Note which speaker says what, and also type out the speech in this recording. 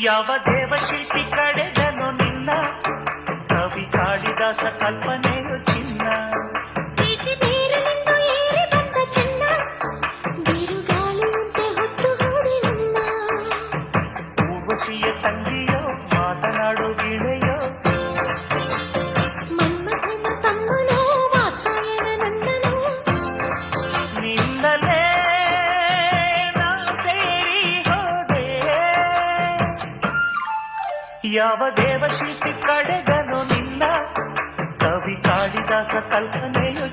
Speaker 1: ಯಾವ ದೇವಶಿಲ್ಪಿ ಕಡೆದನು ನಿನ್ನ ಕವಿ ಕಾಳಿದಾಸ ಕಲ್ಪನೆಯು ಚಿನ್ನ ಊರ್ವಶಿಯ ತಂಗಿಯೋ ಮಾತನಾಡು ಗಿಳೆಯೋ ನಿನ್ನಲೇ ನಾ ಸೇರಿ ಹೋದೆ ಯಾವ ದೇವಶಿಲ್ಪಿ ಕಡೆದನು ನಿನ್ನ ಕವಿ ಕಾಳಿದಾಸ ಕಲ್ಪನೆಯು